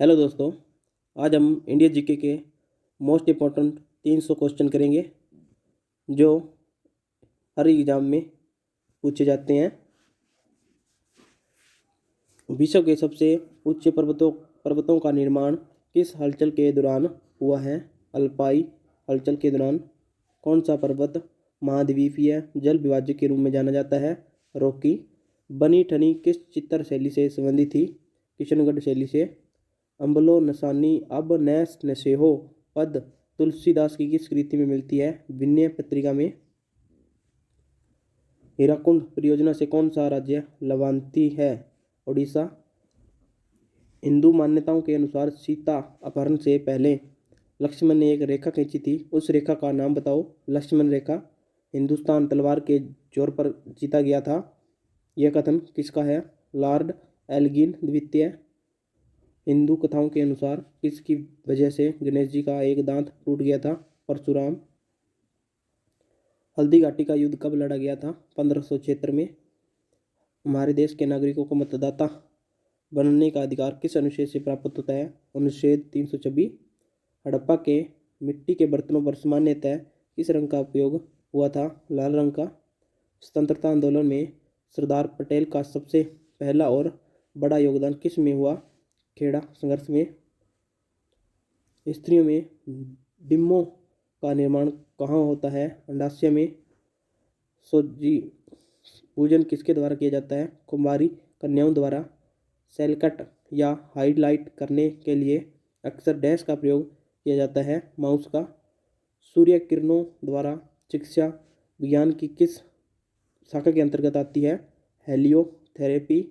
Hello दोस्तों। आज हम इंडिया जीके के मोस्ट इम्पोर्टेंट 300 क्वेश्चन करेंगे जो हर एग्जाम में पूछे जाते हैं। विश्व के सबसे ऊंचे पर्वतों का निर्माण किस हलचल के दौरान हुआ है? अल्पाई हलचल के दौरान। कौन सा पर्वत महाद्वीपीय जल विभाजक के रूप में जाना जाता है? रॉकी। बनी ठनी किस चित्र शैली से संबंधित थी? किशनगढ़ शैली से। अम्बलो नसानी अब नैस नशेहो पद तुलसीदास की किस कृति में मिलती है? विनय पत्रिका में। हीराकुंड परियोजना से कौन सा राज्य लाभान्वित है? ओडिशा। हिंदू मान्यताओं के अनुसार सीता अपहरण से पहले लक्ष्मण ने एक रेखा खींची थी, उस रेखा का नाम बताओ। लक्ष्मण रेखा। हिंदुस्तान तलवार के जोर पर जीता गया था, यह कथन किसका है? लॉर्ड एल्गिन द्वितीय। हिंदू कथाओं के अनुसार किसकी वजह से गणेश जी का एक दांत टूट गया था? परशुराम। हल्दी घाटी का युद्ध कब लड़ा गया था? 1576 में। हमारे देश के नागरिकों को मतदाता बनने का अधिकार किस अनुच्छेद से प्राप्त होता है? अनुच्छेद 326। हड़प्पा के मिट्टी के बर्तनों पर सामान्यतः किस रंग का उपयोग हुआ था? लाल रंग का। स्वतंत्रता आंदोलन में सरदार पटेल का सबसे पहला और बड़ा योगदान किस में हुआ? खेड़ा संघर्ष में। स्त्रियों में डिम्बों का निर्माण कहाँ होता है? अंडाशय में। सोजी पूजन किसके द्वारा किया जाता है? कुमारी कन्याओं द्वारा। सेलकट या हाईलाइट करने के लिए अक्सर डैश का प्रयोग किया जाता है? माउस का। सूर्य किरणों द्वारा चिकित्सा विज्ञान की किस शाखा के अंतर्गत आती है? हेलियोथेरेपी।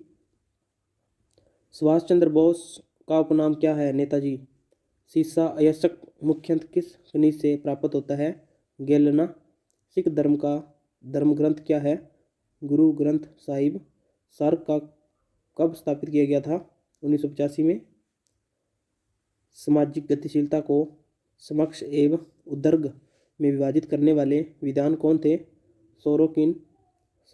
सुभाष चंद्र बोस का उपनाम क्या है? नेताजी। सीसा अयस्क मुख्यतः किस खनिज से प्राप्त होता है? गेलना। सिख धर्म का धर्म ग्रंथ क्या है? गुरु ग्रंथ साहिब। सार्क का कब स्थापित किया गया था? 1985 में। सामाजिक गतिशीलता को समक्ष एवं उदर्ग में विभाजित करने वाले विद्वान कौन थे? सोरोकिन।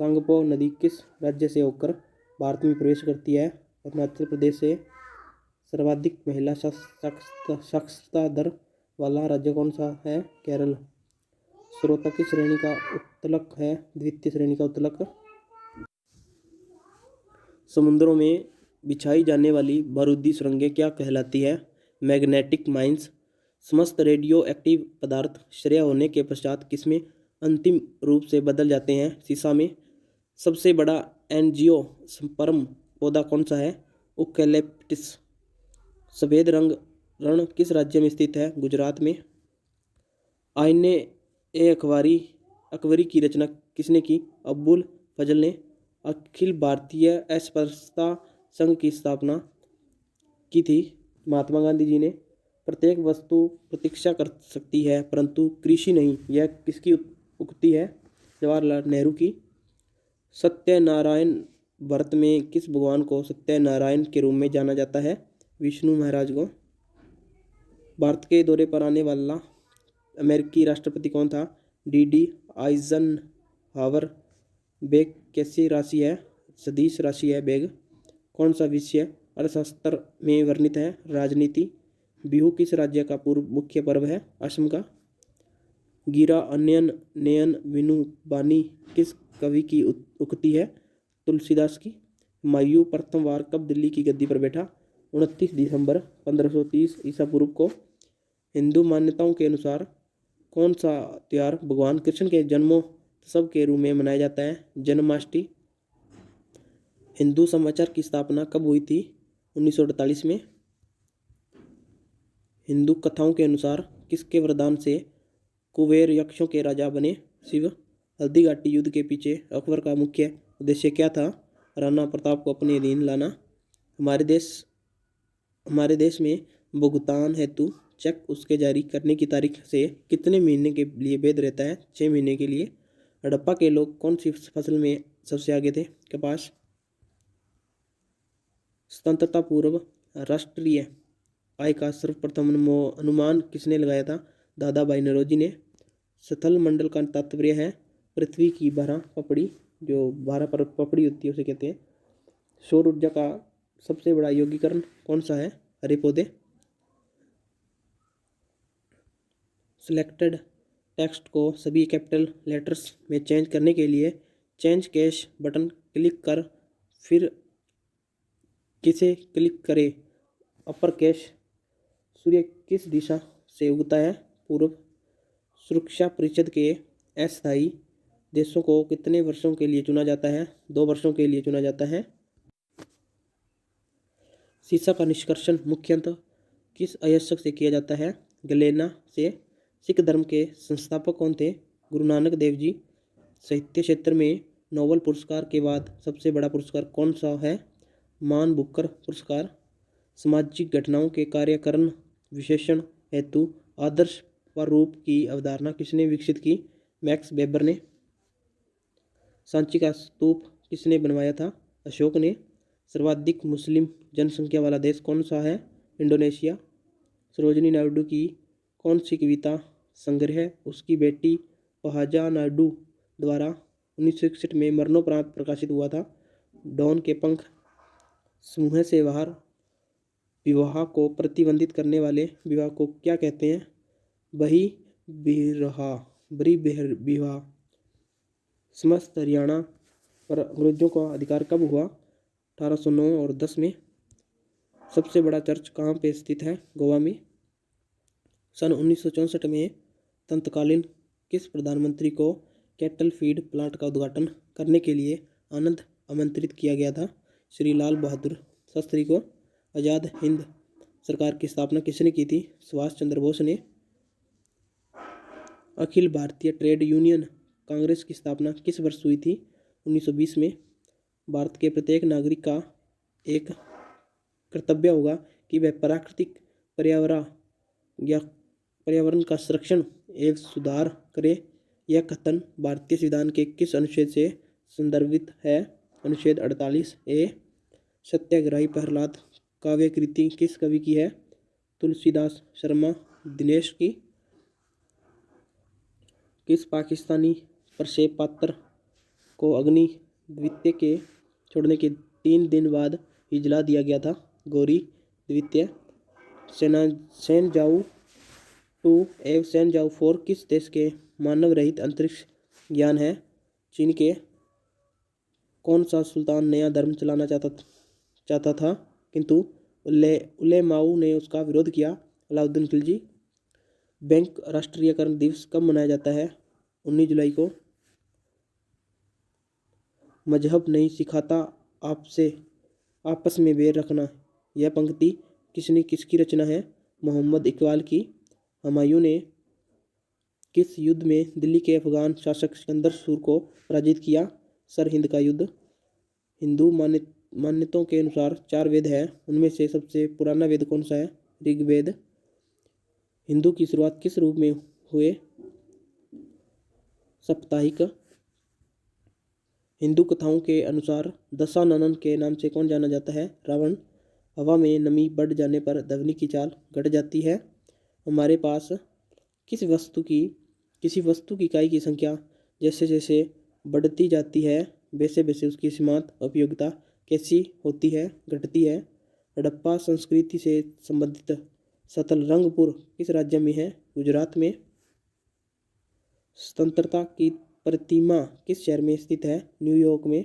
सांगपो नदी किस राज्य से होकर भारत में प्रवेश करती है? अरुणाचल प्रदेश से। सर्वाधिक महिला साक्षरता दर वाला राज्य कौन सा है? केरल। श्रोता की श्रेणी का उत्तलक है? द्वितीय श्रेणी का उत्तलक। समुद्रों में बिछाई जाने वाली बारूदी सुरंगें क्या कहलाती है? Magnetic mines. समस्त रेडियो एक्टिव पदार्थ क्षय होने के पश्चात किसमें अंतिम रूप से बदल जाते हैं? सीसा में। सबसे बड़ा एंजियोस्पर्म पौधा कौन सा है? यूकैलिप्टस। सफ़ेद रंग रण किस राज्य में स्थित है? गुजरात में। आईने ए अकबरी की रचना किसने की? अबुल फजल ने। अखिल भारतीय अस्पृश्यता संघ की स्थापना की थी? महात्मा गांधी जी ने। प्रत्येक वस्तु प्रतीक्षा कर सकती है परंतु कृषि नहीं, यह किसकी उक्ति है? जवाहरलाल नेहरू की। सत्यनारायण व्रत में किस भगवान को सत्यनारायण के रूप में जाना जाता है? विष्णु महाराज को। भारत के दौरे पर आने वाला अमेरिकी राष्ट्रपति कौन था? D Eisenhower. बेग कैसी राशि है? सदिश राशि है बेग। कौन सा विषय अर्थशास्त्र में वर्णित है? राजनीति। बिहू किस राज्य का पूर्व मुख्य पर्व है? असम का। गिरा अन्यन नयन विनु बानी किस कवि की उक्ति है? तुलसीदास की। हुमायूं प्रथम बार कब दिल्ली की गद्दी पर बैठा? 29 दिसंबर 1530 ईसा पूर्व को। हिंदू मान्यताओं के अनुसार कौन सा त्यौहार भगवान कृष्ण के जन्मोत्सव के रूप में मनाया जाता है? जन्माष्टमी। हिंदू समाचार की स्थापना कब हुई थी? 1948 में। हिंदू कथाओं के अनुसार किसके वरदान से कुबेर यक्षों के राजा बने? शिव। हल्दी घाटी युद्ध के पीछे अकबर का मुख्य उद्देश्य क्या था? राणा प्रताप को अपने अधीन लाना। हमारे देश में भुगतान हेतु चेक उसके जारी करने की तारीख से कितने महीने के लिए वैध रहता है? 6 महीने के लिए। हड़प्पा के लोग कौन सी फसल में सबसे आगे थे? कपास। स्वतंत्रता पूर्व राष्ट्रीय आय का सर्वप्रथम अनुमान किसने लगाया था? दादा भाई नौरोजी ने। स्थल मंडल का तात्पर्य है पृथ्वी की 12 पपड़ी, जो 12 पपड़ी होती है उसे कहते हैं। सौर ऊर्जा का सबसे बड़ा यौगिकरण कौन सा है? हरे पौधे। सिलेक्टेड टेक्स्ट को सभी कैपिटल लेटर्स में चेंज करने के लिए चेंज कैश बटन क्लिक कर फिर किसे क्लिक करें। अपर कैश। सूर्य किस दिशा से उगता है? पूर्व। सुरक्षा परिषद के अस्थायी देशों को कितने वर्षों के लिए चुना जाता है? 2 वर्षों के लिए चुना जाता है। शीशा का निष्कर्षण मुख्यतः किस अयस्क से किया जाता है? गलेना से। सिख धर्म के संस्थापक कौन थे? गुरु नानक देव जी। साहित्य क्षेत्र में नोबेल पुरस्कार के बाद सबसे बड़ा पुरस्कार कौन सा है? मान बुकर पुरस्कार। सामाजिक घटनाओं के कार्यकरण विशेषण हेतु आदर्श प्रारूप की अवधारणा किसने विकसित की? मैक्स वेबर ने। सांची का स्तूप किसने बनवाया था? अशोक ने। सर्वाधिक मुस्लिम जनसंख्या वाला देश कौन सा है? इंडोनेशिया। सरोजिनी नायडू की कौन सी कविता संग्रह उसकी बेटी पहाजा नायडू द्वारा 1961 में मरणोपरांत प्रकाशित हुआ था? डॉन के पंख। समूह से बाहर विवाह को प्रतिबंधित करने वाले विवाह को क्या कहते हैं? बही विवाह। समस्त हरियाणा पर अंग्रेजों का अधिकार कब हुआ? 1809 और 10 में। सबसे बड़ा चर्च कहाँ पे स्थित है? गोवा में। सन 1964 में तत्कालीन किस प्रधानमंत्री को कैटल फीड प्लांट का उद्घाटन करने के लिए आमंत्रित किया गया था? श्री लाल बहादुर शास्त्री को। आज़ाद हिंद सरकार की स्थापना किसने की थी? सुभाष चंद्र बोस ने। अखिल भारतीय ट्रेड यूनियन कांग्रेस की स्थापना किस वर्ष हुई थी? 1920 में। भारत के प्रत्येक नागरिक का एक कर्तव्य होगा कि वह प्राकृतिक पर्यावरण का संरक्षण एवं सुधार करे। यह कथन भारतीय संविधान के किस अनुच्छेद से संदर्भित है? अनुच्छेद 48 ए। सत्याग्रही प्रहलाद काव्य कृति किस कवि की है? तुलसीदास शर्मा दिनेश की। किस पाकिस्तानी प्रक्षेप पात्र को अग्नि द्वितीय के छोड़ने के 3 दिन बाद ही जला दिया गया था? गौरी द्वितीय। सेनजाऊ 2 एवं सेनजाऊ 4 किस देश के मानव रहित अंतरिक्ष यान है? चीन के। कौन सा सुल्तान नया धर्म चलाना चाहता था किंतु उलेमाओं ने उसका विरोध किया? अलाउद्दीन खिलजी। बैंक राष्ट्रीयकरण दिवस कब मनाया जाता है? 19 जुलाई को। मजहब नहीं सिखाता आपस में बैर रखना। यह पंक्ति किसकी रचना है? मोहम्मद इकबाल की। हुमायूं ने किस युद्ध में दिल्ली के अफगान शासक सिकंदर सूर को पराजित किया? सरहिंद का युद्ध। हिंदू मान्यताओं के अनुसार 4 वेद हैं, उनमें से सबसे पुराना वेद कौन सा है? ऋग्वेद। हिंदू की शुरुआत किस रूप में हुए? साप्ताहिक। हिंदू कथाओं के अनुसार दशानन के नाम से कौन जाना जाता है? रावण। हवा में नमी बढ़ जाने पर ध्वनि की चाल घट जाती है। हमारे पास किसी वस्तु की इकाई की संख्या जैसे जैसे बढ़ती जाती है वैसे वैसे उसकी सीमांत उपयोगिता कैसी होती है? घटती है। हड़प्पा संस्कृति से संबंधित स्थल रंगपुर किस राज्य में है? गुजरात में। स्वतंत्रता की प्रतिमा किस शहर में स्थित है? न्यूयॉर्क में।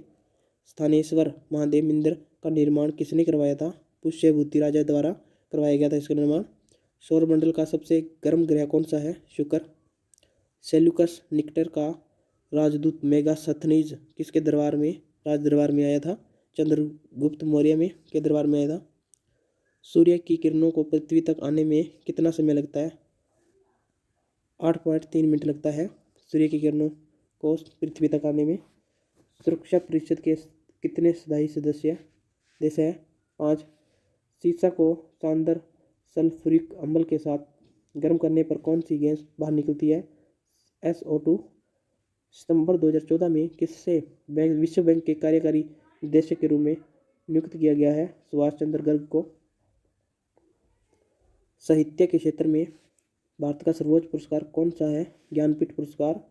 स्थानेश्वर महादेव मंदिर का निर्माण किसने करवाया था? पुष्यभूति राजा द्वारा करवाया गया था इसका निर्माण। सौरमंडल का सबसे गर्म ग्रह कौन सा है? शुक्र। सेल्यूकस निकेटर का राजदूत मेगास्थनीज किसके राज दरबार में आया था? चंद्रगुप्त मौर्य में के दरबार में आया था। सूर्य की किरणों को पृथ्वी तक आने में कितना समय लगता है? 8.3 मिनट लगता है सूर्य की किरणों को पृथ्वी तक आने में। सुरक्षा परिषद के कितने स्थायी सदस्य देश है? 5। शीशा को शानदार सल्फ्यूरिक अम्ल के साथ गर्म करने पर कौन सी गैस बाहर निकलती है? SO2। सितंबर 2014 में किससे विश्व बैंक के कार्यकारी निदेशक के रूप में नियुक्त किया गया है? सुभाष चंद्र गर्ग को। साहित्य के क्षेत्र में भारत का सर्वोच्च पुरस्कार कौन सा है? ज्ञानपीठ पुरस्कार।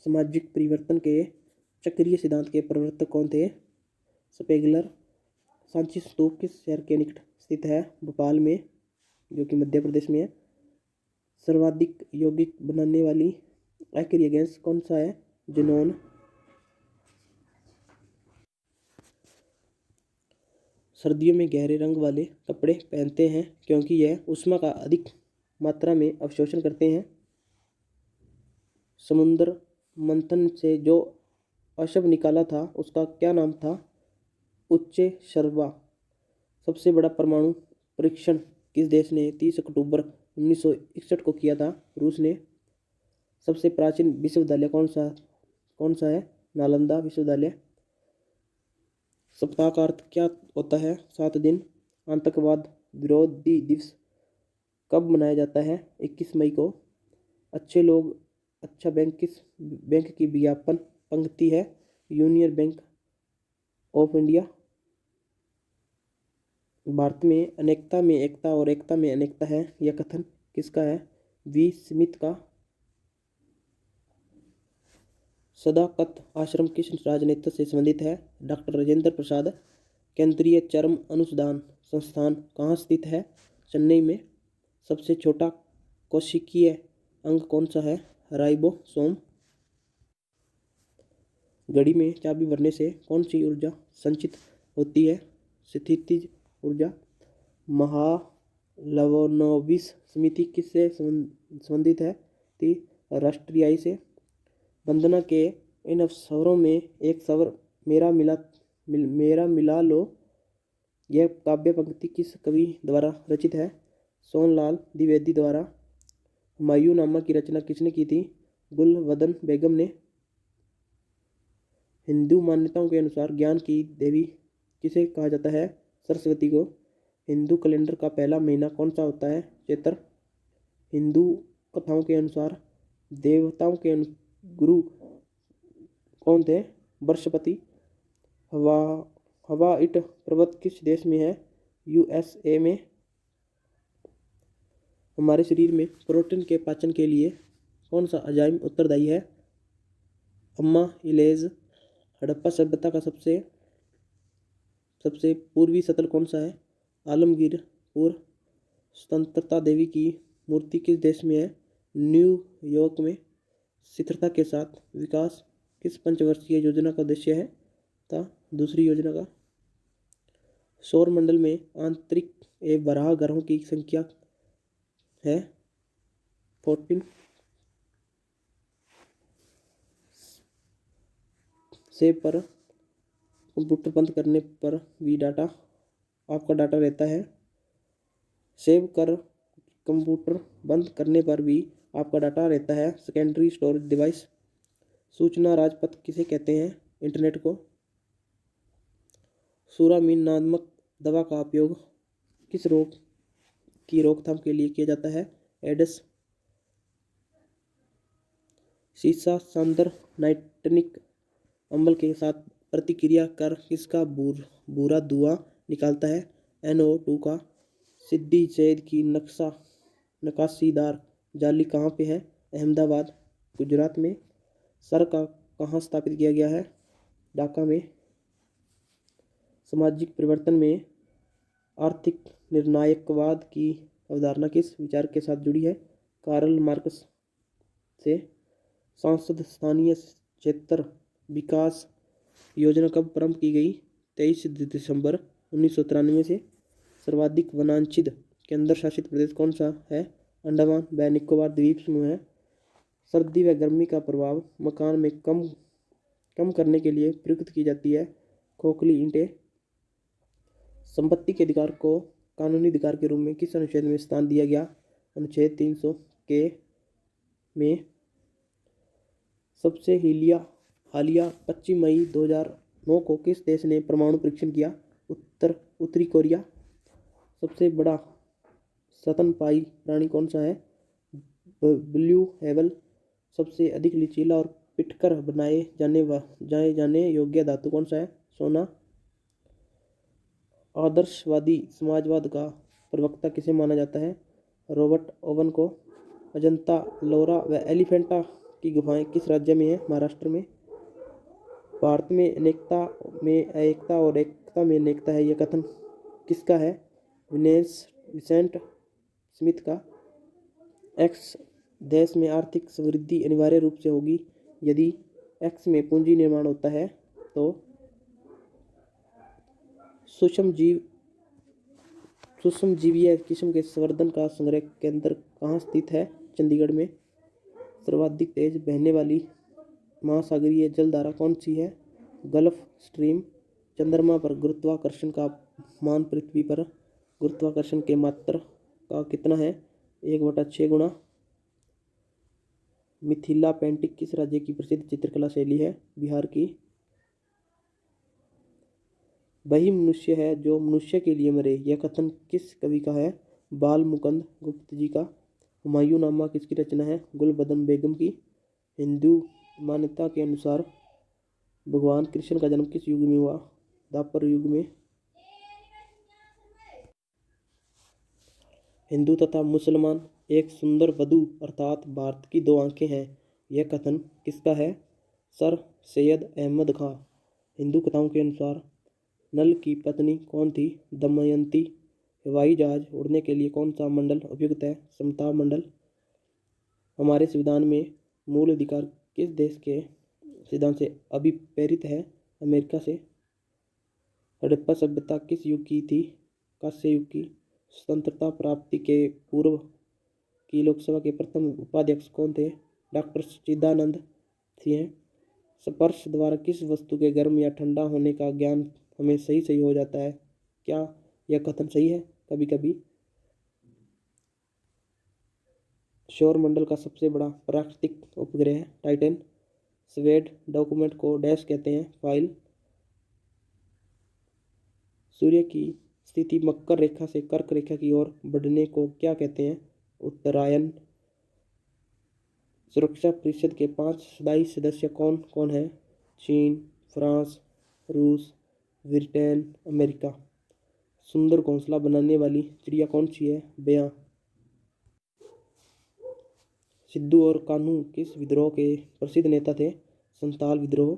सामाजिक परिवर्तन के चक्रीय सिद्धांत के प्रवर्तक कौन थे? स्पेगलर। सांची स्तूप किस शहर के निकट स्थित है? भोपाल में, जो कि मध्य प्रदेश में है। सर्वाधिक यौगिक बनाने वाली अक्रिय गैस कौन सा है? ज़ेनॉन। सर्दियों में गहरे रंग वाले कपड़े पहनते हैं क्योंकि यह ऊष्मा का अधिक मात्रा में अवशोषण करते हैं। समुद्र मंथन से जो अशुभ निकाला था उसका क्या नाम था? उच्च शर्वा। सबसे बड़ा परमाणु परीक्षण किस देश ने 30 अक्टूबर 1961 को किया था? रूस ने। सबसे प्राचीन विश्वविद्यालय कौन सा है? नालंदा विश्वविद्यालय। सप्ताह का अर्थ क्या होता है? 7 दिन। आतंकवाद विरोधी दिवस कब मनाया जाता है? 21 मई को। अच्छे लोग अच्छा बैंक किस बैंक की विज्ञापन पंक्ति है? Union bank of India. Bharat में अनेकता में एकता और एकता में अनेकता है, यह कथन किसका है? वी स्मिथ का। सदाकत आश्रम किस राजनेता से संबंधित है? डॉक्टर राजेंद्र प्रसाद। केंद्रीय चर्म अनुसंधान संस्थान कहाँ स्थित है? चेन्नई में। सबसे छोटा कोशिकीय अंग कौन सा है? राइबोसोम। घड़ी में चाबी भरने से कौन सी ऊर्जा संचित होती है? स्थितिज ऊर्जा। महालनोबिस समिति किससे संबंधित है? थी राष्ट्रीय से। वंदना के इन अवसरों में एक स्वर मेरा मिला लो, यह काव्य पंक्ति किस कवि द्वारा रचित है? सोनलाल द्विवेदी द्वारा। हुमायूं नामा की रचना किसने की थी? गुलवदन बेगम ने। हिंदू मान्यताओं के अनुसार ज्ञान की देवी किसे कहा जाता है? सरस्वती को। हिंदू कैलेंडर का पहला महीना कौन सा होता है? चैत्र। हिंदू कथाओं के अनुसार देवताओं के गुरु कौन थे? बृहस्पति। हवाईट पर्वत किस देश में है? यूएसए में। हमारे शरीर में प्रोटीन के पाचन के लिए कौन सा एंजाइम उत्तरदायी है? अम्माइलेज। हड़प्पा सभ्यता का सबसे पूर्वी स्थल कौन सा है? आलमगीरपुर। स्वतंत्रता देवी की मूर्ति किस देश में है? न्यूयॉर्क में। स्थिरता के साथ विकास किस पंचवर्षीय योजना का उद्देश्य है? था दूसरी योजना का। सौरमंडल में आंतरिक एवं बाह्य ग्रहों की संख्या है 14। सेव पर कंप्यूटर बंद करने पर भी आपका डाटा रहता है। सेव कर कंप्यूटर बंद करने पर भी आपका डाटा रहता है। Secondary storage device. सूचना राजपथ किसे कहते हैं? इंटरनेट को। सुरामीन नामक दवा का उपयोग किस रोग की रोकथाम के लिए किया जाता है? एड्स। सीसा सांद्र नाइट्रिक अम्ल के साथ प्रतिक्रिया कर किसका बुरा धुआं निकालता है? NO2 का। सिद्दी सैयद की नक्काशीदार जाली कहाँ पे है? अहमदाबाद गुजरात में। सर का कहाँ स्थापित किया गया है? ढाका में। सामाजिक परिवर्तन में आर्थिक निर्णायकवाद की अवधारणा किस विचार के साथ जुड़ी है? कार्ल मार्क्स से। सांसद स्थानीय क्षेत्र विकास योजना कब प्रारंभ की गई? 23 दिसंबर 1993 से। सर्वाधिक वनांचित केंद्र शासित प्रदेश कौन सा है? अंडमान व निकोबार द्वीप समूह है। सर्दी व गर्मी का प्रभाव मकान में कम करने के लिए प्रयुक्त की जाती है खोखली ईंटें। संपत्ति के अधिकार को कानूनी अधिकार के रूप में किस अनुच्छेद में स्थान दिया गया? अनुच्छेद 300 के में। सबसे हालिया 25 मई 2009 को किस देश ने परमाणु परीक्षण किया? उत्तरी कोरिया। सबसे बड़ा स्तनपायी प्राणी कौन सा है? Blue heaven. सबसे अधिक लचीला और पिटकर बनाए जाने योग्य धातु कौन सा है? सोना। आदर्शवादी समाजवाद का प्रवक्ता किसे माना जाता है? रॉबर्ट ओवन को। अजंता लोरा व एलिफेंटा की गुफाएं किस राज्य में है? महाराष्ट्र में। भारत में अनेकता में एकता और एकता में अनेकता है, यह कथन किसका है? विसेंट स्मिथ का। एक्स देश में आर्थिक समृद्धि अनिवार्य रूप से होगी यदि एक्स में पूंजी निर्माण होता है। तो सूक्ष्मजीवीय किस्म के संवर्धन का संग्रह केंद्र कहाँ स्थित है? चंडीगढ़ में। सर्वाधिक तेज बहने वाली महासागरीय जलधारा कौन सी है? Gulf stream. चंद्रमा पर गुरुत्वाकर्षण का मान पृथ्वी पर गुरुत्वाकर्षण के मात्रा का कितना है? 1/6 गुना। मिथिला पेंटिंग किस राज्य की प्रसिद्ध चित्रकला शैली है? बिहार की। वही मनुष्य है जो मनुष्य के लिए मरे, यह कथन किस कवि का है? बाल मुकुंद गुप्त जी का। हुमायूंनामा किसकी रचना है? गुलबदन बेगम की। हिंदू मान्यता के अनुसार भगवान कृष्ण का जन्म किस युग में हुआ? द्वापर युग में। हिंदू तथा मुसलमान एक सुंदर वधू अर्थात भारत की 2 आंखें हैं, यह कथन किसका है? सर सैयद अहमद खां। हिंदू कथाओं के अनुसार नल की पत्नी कौन थी? दमयंती। हवाई जहाज उड़ने के लिए कौन सा मंडल उपयुक्त है? समताप मंडल। हमारे संविधान में मूल अधिकार किस देश के सिद्धांत से अभिप्रेरित है? अमेरिका से। हड़प्पा सभ्यता किस युग की थी? कांस्य युग की। स्वतंत्रता प्राप्ति के पूर्व की लोकसभा के प्रथम उपाध्यक्ष कौन थे? डॉक्टर चिदानंद सिंह। स्पर्श द्वारा किस वस्तु के गर्म या ठंडा होने का ज्ञान हमें सही हो जाता है? क्या यह कथन सही है? कभी कभी। सौरमंडल का सबसे बड़ा प्राकृतिक उपग्रह है टाइटन। स्वेड डॉक्यूमेंट को डैश कहते हैं? फाइल। सूर्य की स्थिति मकर रेखा से कर्क रेखा की ओर बढ़ने को क्या कहते हैं? उत्तरायण। सुरक्षा परिषद के 5 स्थायी सदस्य कौन कौन हैं? चीन, फ्रांस, रूस, ब्रिटेन, अमेरिका। सुंदर घोंसला बनाने वाली चिड़िया कौन सी है? बयां। सिद्धू और कान्हू किस विद्रोह के प्रसिद्ध नेता थे? संताल विद्रोह।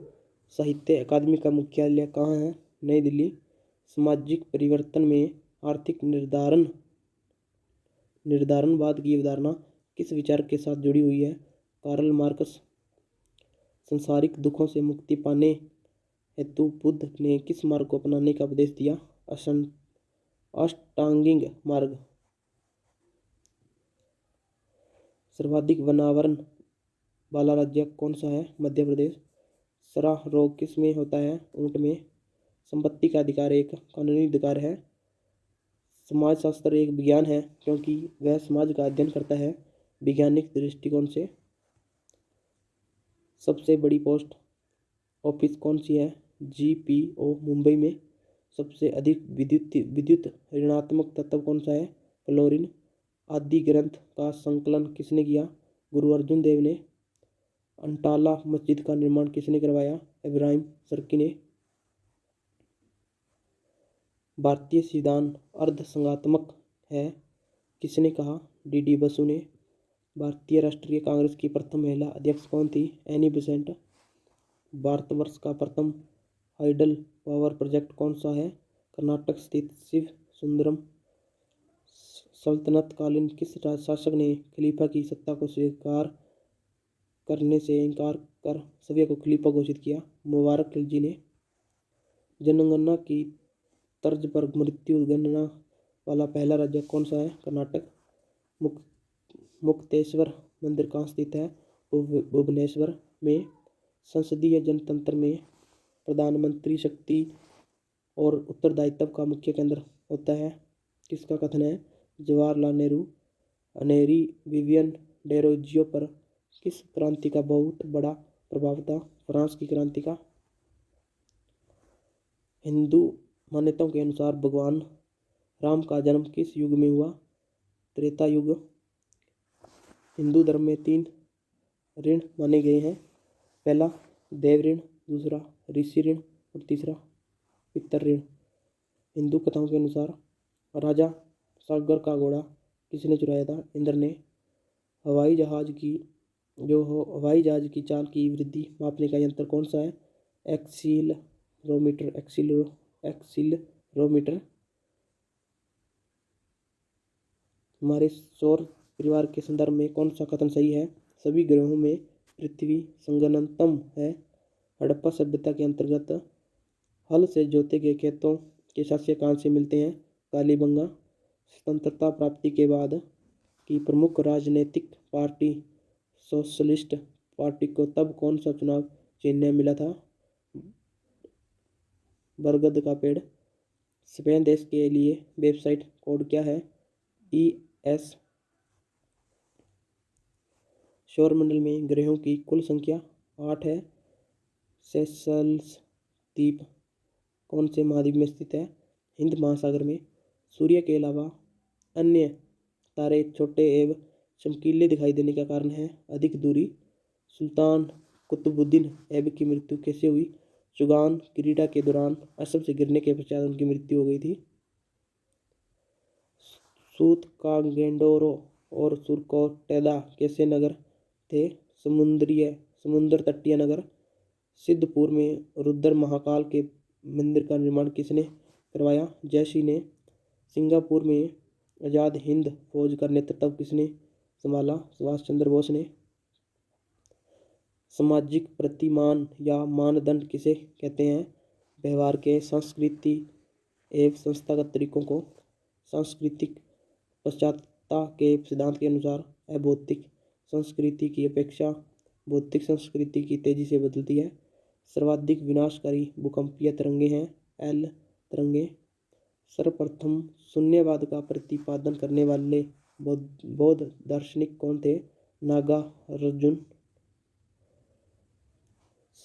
साहित्य अकादमी का मुख्यालय कहाँ है? नई दिल्ली। सामाजिक परिवर्तन में आर्थिक निर्धारणवाद की अवधारणा किस विचार के साथ जुड़ी हुई है? Karl Marx. संसारिक दुखों से मुक्ति पाने हेतु बुद्ध ने किस मार्ग को अपनाने का उपदेश दिया? अष्टांगिक मार्ग। सर्वाधिक वनावरण वाला राज्य कौन सा है? मध्य प्रदेश। सराह रोग किस में होता है? ऊंट में। संपत्ति का अधिकार एक कानूनी अधिकार है। समाजशास्त्र एक विज्ञान है क्योंकि वह समाज का अध्ययन करता है। वैज्ञानिक दृष्टिकोण से सबसे बड़ी पोस्ट ऑफिस कौन सी है? GPO मुंबई में। सबसे अधिक विद्युत ऋणात्मक तत्व कौन सा है? क्लोरीन। आदि ग्रंथ का संकलन किसने किया? गुरु अर्जुन देव ने। अंटाला मस्जिद का निर्माण किसने करवाया? इब्राहिम सर्की ने। भारतीय संविधान अर्धसंघात्मक है, किसने कहा? DD बसु ने। भारतीय राष्ट्रीय कांग्रेस की प्रथम महिला अध्यक्ष कौन थी? Annie Besant. भारतवर्ष का प्रथम हाइडल पावर प्रोजेक्ट कौन सा है? कर्नाटक स्थित शिव सुंदरम। सल्तनत कालीन किस शासक ने खलीफा की सत्ता को स्वीकार करने से इनकार कर सभ्य को खलीफा घोषित किया? मुबारक खिलजी ने। जनगणना की तर्ज पर मृत्यु गणना वाला पहला राज्य कौन सा है? कर्नाटक। मुक्तेश्वर मंदिर कहाँ स्थित है? भुवनेश्वर में। संसदीय जनतंत्र में प्रधानमंत्री शक्ति और उत्तरदायित्व का मुख्य केंद्र होता है, किसका कथन है? जवाहरलाल नेहरू। अनेरी विवियन डेरोजियो पर किस क्रांति का बहुत बड़ा प्रभाव था? फ्रांस की क्रांति का। हिंदू मान्यताओं के अनुसार भगवान राम का जन्म किस युग में हुआ? त्रेता युग। हिंदू धर्म में 3 ऋण माने गए हैं। पहला देव ऋण, दूसरा ऋषि ऋण और तीसरा पितर ऋण। हिंदू कथाओं के अनुसार राजा सागर का घोड़ा किसने चुराया था? इंद्र ने। हवाई जहाज की चाल की वृद्धि मापने का यंत्र कौन सा है? एक्सीलरोमीटर। हमारे सौर परिवार के संदर्भ में कौन सा कथन सही है? सभी ग्रहों में पृथ्वी संगनतम है। हड़प्पा सभ्यता के अंतर्गत हल से जोते गए खेतों के शस्य कहाँ से मिलते हैं? कालीबंगा। स्वतंत्रता प्राप्ति के बाद की प्रमुख राजनीतिक पार्टी सोशलिस्ट पार्टी को तब कौन सा चुनाव चिन्ह मिला था? बरगद का पेड़। स्पेन देश के लिए वेबसाइट कोड क्या है? ES। सौरमंडल में ग्रहों की कुल संख्या 8 है। सेशल्स द्वीप कौन से महाद्वीप में स्थित है? हिंद महासागर में। सूर्य के अलावा अन्य तारे छोटे एवं चमकीले दिखाई देने का कारण है अधिक दूरी। सुल्तान कुतुबुद्दीन ऐबक की मृत्यु कैसे हुई? चुगान क्रीड़ा के दौरान असम से गिरने के पश्चात उनकी मृत्यु हो गई थी। सूतकांगेंडोरो और सुरकोटेदा कैसे नगर थे? समुद्र तटीय नगर। सिद्धपुर में रुद्र महाकाल के मंदिर का निर्माण किसने करवाया? जयसी ने। सिंगापुर में आज़ाद हिंद फौज का नेतृत्व किसने संभाला? सुभाष चंद्र बोस ने। सामाजिक प्रतिमान या मानदंड किसे कहते हैं? व्यवहार के सांस्कृति एवं संस्थागत तरीकों को। सांस्कृतिक पश्चात्ता के सिद्धांत के अनुसार अभौतिक संस्कृति की अपेक्षा भौतिक संस्कृति की तेजी से बदलती है। सर्वाधिक विनाशकारी भूकंपीय तरंगे हैं L तरंगे। सर्वप्रथम शून्यवाद का प्रतिपादन करने वाले बौद्ध दार्शनिक कौन थे? नागार्जुन।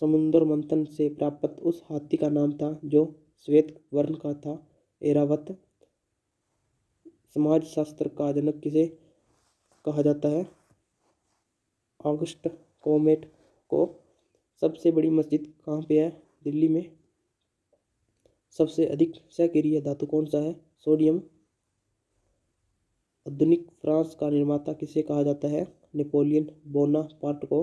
समुद्र मंथन से प्राप्त उस हाथी का नाम था जो श्वेत वर्ण का था? ऐरावत। समाजशास्त्र का जनक किसे कहा जाता है? ऑगस्ट कॉमेट को। सबसे बड़ी मस्जिद कहाँ पे है? दिल्ली में। सबसे अधिक सक्रिय धातु कौन सा है? सोडियम। आधुनिक फ्रांस का निर्माता किसे कहा जाता है? नेपोलियन बोनापार्ट को।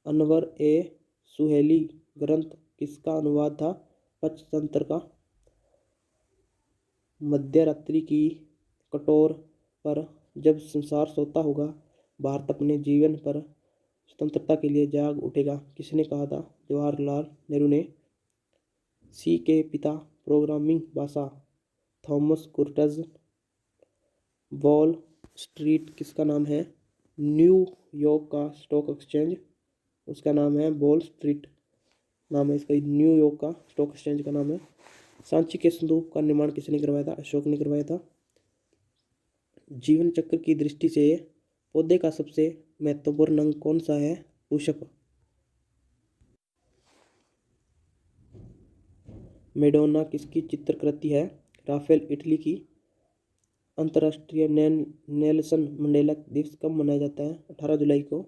अनवर ए सुहेली ग्रंथ किसका अनुवाद था? पंचतंत्र का। मध्यरात्रि की कटोर पर जब संसार सोता होगा भारत अपने जीवन पर स्वतंत्रता के लिए जाग उठेगा किसने कहा था? जवाहरलाल नेहरू ने। सी के पिता प्रोग्रामिंग भाषा थॉमस कुर्टज। वॉल स्ट्रीट किसका नाम है? न्यूयॉर्क का स्टॉक एक्सचेंज उसका नाम है वॉल स्ट्रीट नाम है इसका। न्यूयॉर्क का स्टॉक एक्सचेंज का नाम है। सांची के स्तूप का निर्माण किसने करवाया था? अशोक ने करवाया था। जीवन चक्र की दृष्टि से पौधे का सबसे महत्वपूर्ण अंग कौन सा है? पुष्प। मेडोना किसकी चित्रकृति है? राफेल इटली की। अंतर्राष्ट्रीय नेल्सन मंडेला दिवस कब मनाया जाता है? 18 जुलाई को।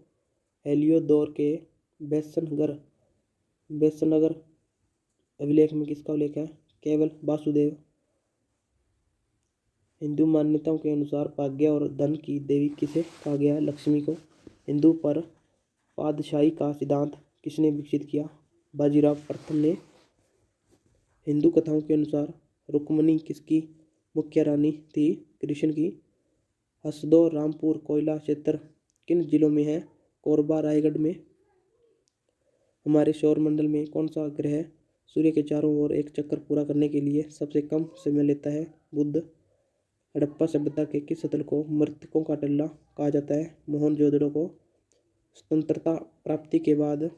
हेलियोडोर के बेसनगर अभिलेख में किसका उल्लेख है? केवल वासुदेव। हिंदू मान्यताओं के अनुसार भाग्य और धन की देवी किसे कहा गया है? लक्ष्मी को। हिंदू पर पातशाही का सिद्धांत किसने विकसित किया? बाजीराव प्रथम ने। हिंदू कथाओं के अनुसार रुक्मणी किसकी मुख्य रानी थी? कृष्ण की। हसदो रामपुर कोयला क्षेत्र किन जिलों में है? कोरबा रायगढ़ में। हमारे सौरमंडल में कौन सा ग्रह सूर्य के चारों ओर एक चक्कर पूरा करने के लिए सबसे कम समय लेता है? बुध। हड़प्पा सभ्यता के किस स्थल को मृतकों का टीला कहा जाता है? मोहनजोदड़ो को। स्वतंत्रता प्राप्ति के बाद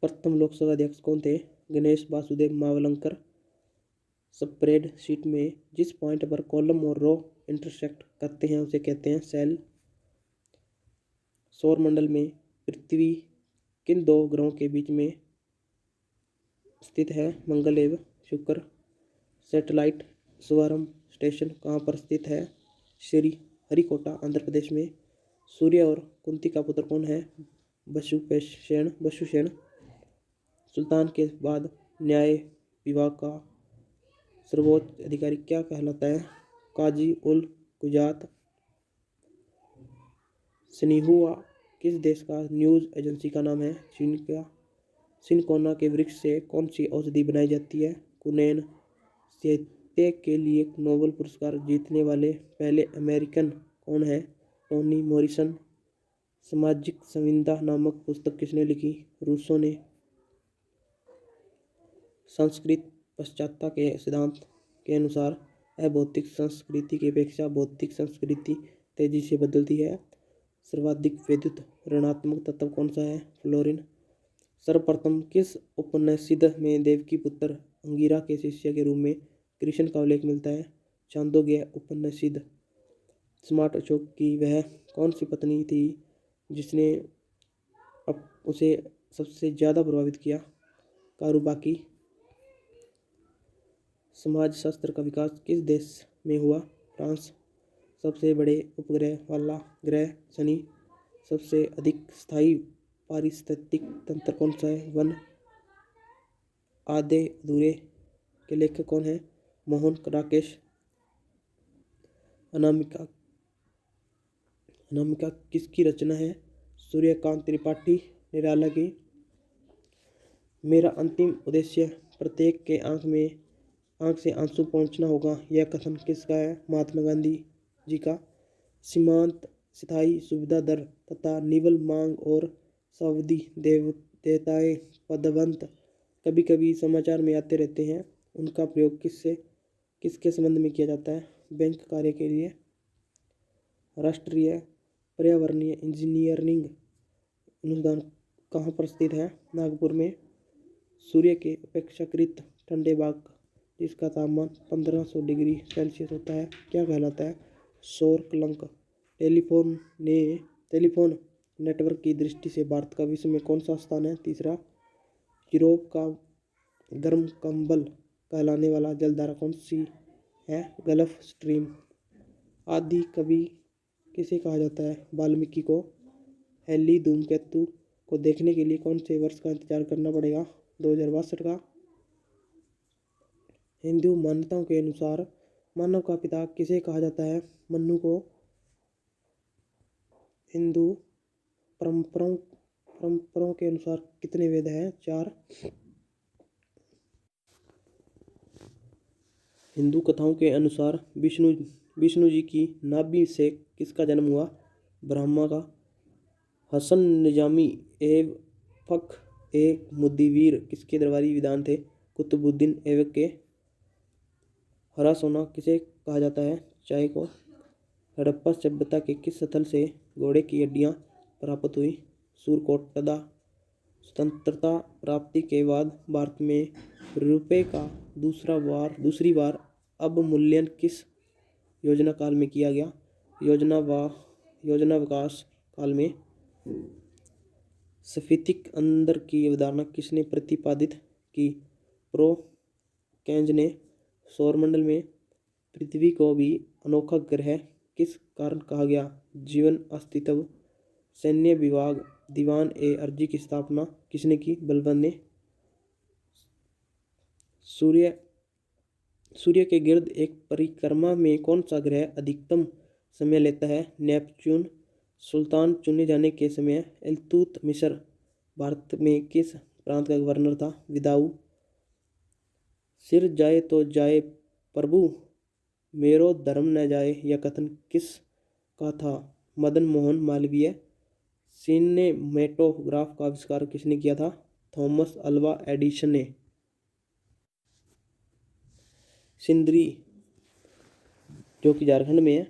प्रथम लोकसभा अध्यक्ष कौन थे? गणेश वासुदेव मावलंकर। स्प्रेड शीट में जिस पॉइंट पर कॉलम और रो इंटरसेक्ट करते हैं उसे कहते हैं सेल। सौरमंडल में पृथ्वी किन दो ग्रहों के बीच में स्थित है? मंगल एवं शुक्र। सैटेलाइट शुभारंभ स्टेशन कहाँ पर स्थित है? श्री हरिकोटा आंध्र प्रदेश में। सूर्य और कुंती का पुत्र कौन है? बसुसेन। सुल्तान के बाद न्याय विभाग का सर्वोच्च अधिकारी क्या कहलाता है? काजी उल कुजात। सिन्हुआ किस देश का न्यूज़ एजेंसी का नाम है? चीन का। सिनकोना के वृक्ष से कौन सी औषधि बनाई जाती है? कुनैन 33 साहित्य के लिए नोबेल पुरस्कार जीतने वाले पहले अमेरिकन कौन है? Tony Morrison. सामाजिक संविदा नामक पुस्तक किसने लिखी? रूसो ने। संस्कृत पाश्चात्य के सिद्धांत के अनुसार अभौतिक संस्कृति की अपेक्षा भौतिक संस्कृति तेजी से बदलती है। सर्वाधिक विद्युत ऋणात्मक तत्व कौन सा है? फ्लोरीन। सर्वप्रथम किस उपनिषद में देवकी पुत्र अंगिरा के शिष्य के रूप में कृष्ण का उल्लेख मिलता है? छांदोग्य उपनिषद। स्मार्ट अशोक की वह कौन सी पत्नी थी जिसने उसे सबसे ज़्यादा प्रभावित किया? कारूबाकी। समाजशास्त्र का विकास किस देश में हुआ? फ्रांस। सबसे बड़े उपग्रह वाला ग्रह शनि। सबसे अधिक स्थायी पारिस्थितिक तंत्र कौन सा है? वन। आधे अधूरे के लेखक कौन है? मोहन राकेश। अनामिका अनामिका किसकी रचना है? सूर्यकांत त्रिपाठी निराला की। मेरा अंतिम उद्देश्य प्रत्येक के आंख से आंसू पहुंचना होगा, यह कथन किसका है? महात्मा गांधी जी का। सीमांत स्थायी सुविधा दर तथा निवल मांग और सावधि देयताएं पदवंत कभी कभी समाचार में आते रहते हैं। उनका प्रयोग किसके संबंध में किया जाता है? बैंक कार्य के लिए। राष्ट्रीय पर्यावरणीय इंजीनियरिंग अनुसंधान कहाँ पर स्थित है? नागपुर में। सूर्य के अपेक्षाकृत ठंडे भाग जिसका तापमान 1500 डिग्री सेल्सियस होता है क्या कहलाता है? सौर कलंक। टेलीफोन नेटवर्क की दृष्टि से भारत का विश्व में कौन सा स्थान है? तीसरा। यूरोप का गर्म कंबल कहलाने वाला जलधारा कौन सी है? Gulf stream. आदि कवि किसे कहा जाता है? वाल्मीकि को। हेली धूमकेतु को देखने के लिए कौन से वर्ष का इंतजार करना पड़ेगा? 2062 का। हिंदू मान्यताओं के अनुसार मानव का पिता किसे कहा जाता है? मन्नु को। हिंदू परंपराओं के अनुसार कितने वेद हैं? 4। हिंदू कथाओं के अनुसार विष्णु जी की नाभि से किसका जन्म हुआ? ब्रह्मा का। हसन निजामी एवं फख ए मुदव्विर किसके दरबारी विद्वान थे? कुतुबुद्दीन ऐबक के। हरा सोना किसे कहा जाता है? चाय को। हड़प्पा सभ्यता के किस स्थल से घोड़े की हड्डियां प्राप्त हुई? सूरकोटड़ा। स्वतंत्रता प्राप्ति के बाद भारत में रुपये का दूसरी बार अवमूल्यन किस योजना काल में किया गया? योजना विकास काल में। स्फटिक अंदर की अवधारणा किसने प्रतिपादित की? प्रोकेंज ने। सौरमंडल में पृथ्वी को भी अनोखा ग्रह किस कारण कहा गया? जीवन अस्तित्व। सैन्य विभाग दीवान ए अर्जी की स्थापना किसने की? बलबन ने। सूर्य के गिर्द एक परिक्रमा में कौन सा ग्रह अधिकतम समय लेता है? नेपच्यून। सुल्तान चुने जाने के समय इल्तुतमिश भारत में किस प्रांत का गवर्नर था? विदाऊ। सिर जाए तो जाए प्रभु मेरो धर्म न जाए, यह कथन किस का था? मदन मोहन मालवीय। सिनेमेटोग्राफ का आविष्कार किसने किया था? थॉमस अल्वा एडिसन ने। सिंदरी जो कि झारखंड में है,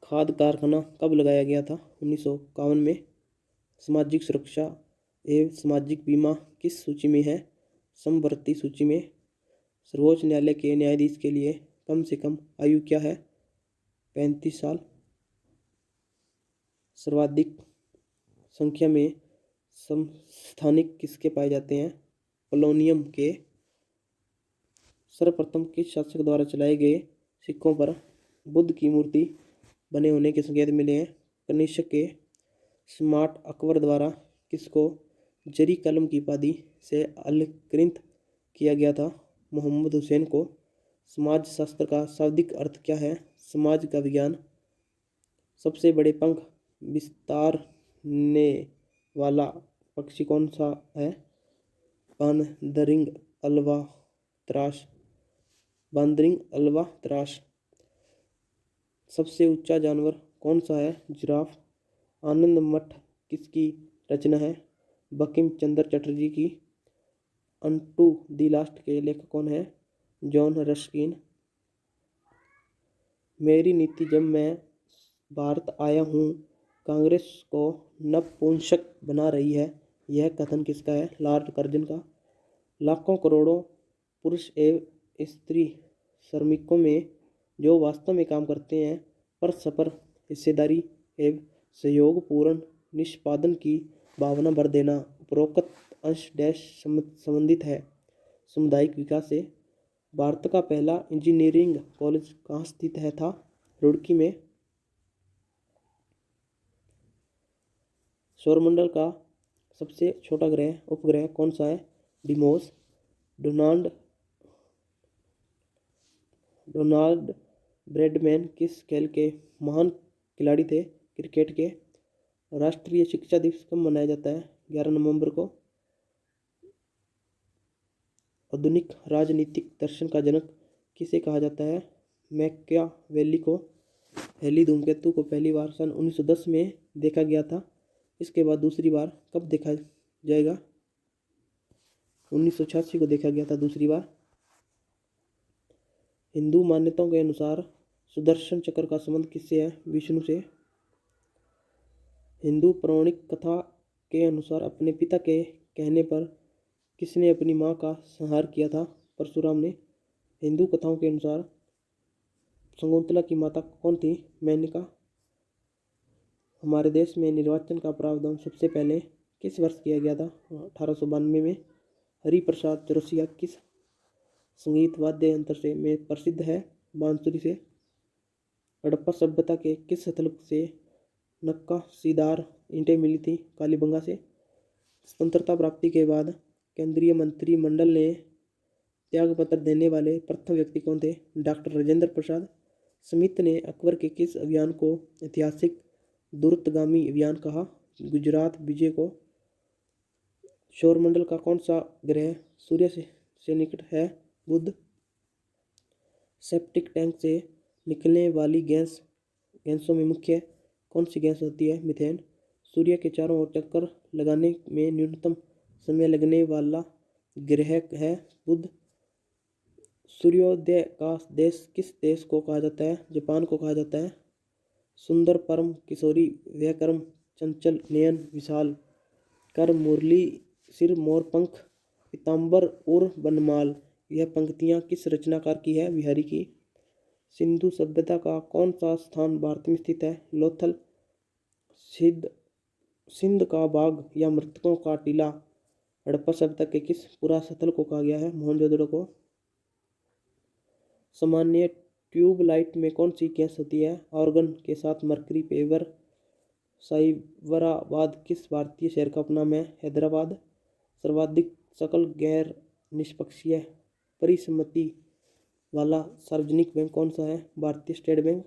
खाद कारखाना कब लगाया गया था? 1951 में। सामाजिक सुरक्षा एवं सामाजिक बीमा किस सूची में है? समवर्ती सूची में। सर्वोच्च न्यायालय के न्यायाधीश के लिए कम से कम आयु क्या है? 35 साल। सर्वाधिक संख्या में समस्थानिक किसके पाए जाते हैं? पोलोनियम के। सर्वप्रथम किस शासक द्वारा चलाए गए सिक्कों पर बुद्ध की मूर्ति बने होने के संकेत मिले हैं? कनिष्क के। स्मार्ट अकबर द्वारा किसको जरी कलम की उपाधि से अलंकृत किया गया था? मोहम्मद हुसैन को। समाजशास्त्र का शाब्दिक अर्थ क्या है? समाज का विज्ञान। सबसे बड़े पंख विस्तारने वाला पक्षी कौन सा है? पानदरिंग अल्बाट्रॉस। बांदरिंग अल्बाट्रॉस। सबसे ऊंचा जानवर कौन सा है? जिराफ। आनंद मठ किसकी रचना है? बंकिम चंद्र चटर्जी की। अनटू दी लास्ट के लेखक कौन है? John Ruskin. मेरी नीति जब मैं भारत आया हूँ कांग्रेस को नपुंसक बना रही है, यह कथन किसका है? लॉर्ड कर्जन का। लाखों करोड़ों पुरुष एवं स्त्री श्रमिकों में जो वास्तव में काम करते हैं, परस्पर हिस्सेदारी एवं सहयोगपूर्ण निष्पादन की भावना भर देना उपरोक्त अंश डैश संबंधित है सामुदायिक विकास से। भारत का पहला इंजीनियरिंग कॉलेज कहाँ स्थित है था? रुड़की में। सौरमंडल का सबसे छोटा उपग्रह कौन सा है? डिमोस। डोनाल्ड ब्रैडमैन किस खेल के महान खिलाड़ी थे? क्रिकेट के। राष्ट्रीय शिक्षा दिवस कब मनाया जाता है? 11 नवंबर को। आधुनिक राजनीतिक दर्शन का जनक किसे कहा जाता है? मैकियावेली को। हेली धूमकेतु को पहली बार सन 1910 में देखा गया था। इसके बाद दूसरी बार कब देखा जाएगा? 1986 को देखा गया था दूसरी बार। हिंदू मान्यताओं के अनुसार सुदर्शन चक्र का संबंध किससे है? विष्णु से। हिंदू पौराणिक कथा के अनुसार अपने पिता के कहने पर किसने अपनी मां का संहार किया था? परशुराम ने। हिंदू कथाओं के अनुसार शकुंतला की माता कौन थी? मेनका। हमारे देश में निर्वाचन का प्रावधान सबसे पहले किस वर्ष किया गया था? 1892 में। हरिप्रसाद चौरसिया किस संगीत वाद्य यंत्र से में प्रसिद्ध है? बांसुरी से। हड़प्पा सभ्यता के किस स्थल से नक्काशीदार ईंटें मिली थी? कालीबंगा से। स्वतंत्रता प्राप्ति के बाद केंद्रीय मंत्रिमंडल ने त्यागपत्र देने वाले प्रथम व्यक्ति कौन थे? डॉक्टर राजेंद्र प्रसाद। स्मिथ ने अकबर के किस अभियान को ऐतिहासिक दूरगामी अभियान कहा? गुजरात विजय को। सौरमंडल का कौन सा ग्रह सूर्य से निकट है? बुध। सेप्टिक टैंक से निकलने वाली गैसों में मुख्य कौन सी गैस होती है? मीथेन। सूर्य के चारों ओर चक्कर लगाने में न्यूनतम समय लगने वाला ग्रह है बुध। सूर्योदय का देश किस देश को कहा जाता है? जापान को कहा जाता है। सुंदर परम किशोरी व्याकरम चंचल नयन विशाल कर मुरली सिर मोर पंख पीताम्बर उर बनमाल। यह पंक्तियाँ किस रचनाकार की है? बिहारी की। सिंधु सभ्यता का कौन सा स्थान भारत में स्थित है? लोथल। सिंध का बाग या मृतकों का टीला हड़प्पा सभ्यता के किस पुरास्थल को कहा गया है? मोहनजोदड़ो को। सामान्य ट्यूबलाइट में कौन सी गैस होती है? आर्गन के साथ मरकरी पेवर। साइबराबाद किस भारतीय शहर का उपनाम है? हैदराबाद। सर्वाधिक सकल गैर निष्पक्षीय परिसम्मति वाला सार्वजनिक बैंक कौन सा है? भारतीय स्टेट बैंक।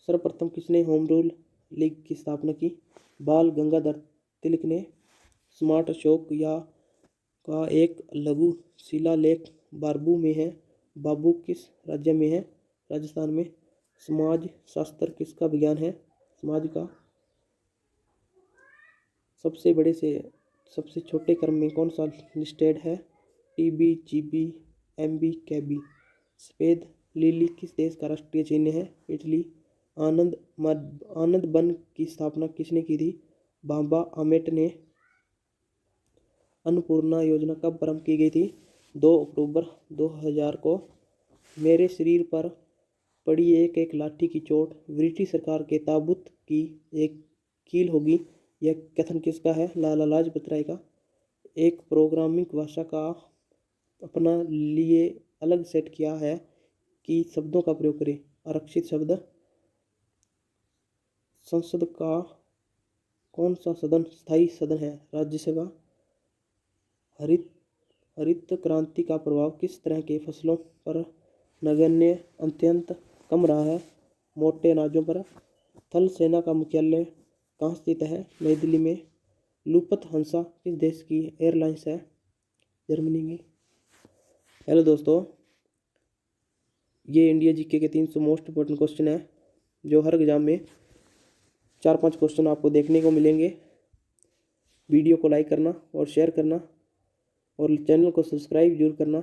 सर्वप्रथम किसने होम रूल लीग की स्थापना की? बाल गंगाधर तिलक ने। स्मार्ट अशोक या का एक लघु शिलालेख बारबू में है। बाबू किस राज्य में है? राजस्थान में। समाज शास्त्र किसका विज्ञान है? समाज का। सबसे बड़े से सबसे छोटे क्रम में कौन सा लिस्टेड है? टीबी, जीबी, एमबी, केबी। सफेद लिली किस देश का राष्ट्रीय चिन्ह है? इटली। आनंद वन की स्थापना किसने की थी? बाबा आम्बेड ने। अन्नपूर्णा योजना कब प्रारंभ की गई थी? 2 अक्टूबर 2000 को। मेरे शरीर पर पड़ी एक एक लाठी की चोट ब्रिटिश सरकार के ताबूत की एक कील होगी। यह कथन किसका है? लाला लाजपत राय का। एक प्रोग्रामिंग भाषा का अपना लिए अलग सेट किया है कि शब्दों का प्रयोग करें। आरक्षित शब्द। संसद का कौन सा सदन स्थायी सदन है? राज्यसभा। हरित क्रांति का प्रभाव किस तरह के फसलों पर नगण्य अत्यंत कम रहा है? मोटे अनाजों पर। थल सेना का मुख्यालय कहाँ स्थित है? नई दिल्ली में। लुफ्थहान्सा किस देश की एयरलाइंस है? जर्मनी की। हेलो दोस्तों, ये इंडिया जीके के 300 मोस्ट इम्पोर्टेंट क्वेश्चन है जो हर एग्जाम में 4-5 क्वेश्चन आपको देखने को मिलेंगे। वीडियो को लाइक करना और शेयर करना और चैनल को सब्सक्राइब जरूर करना।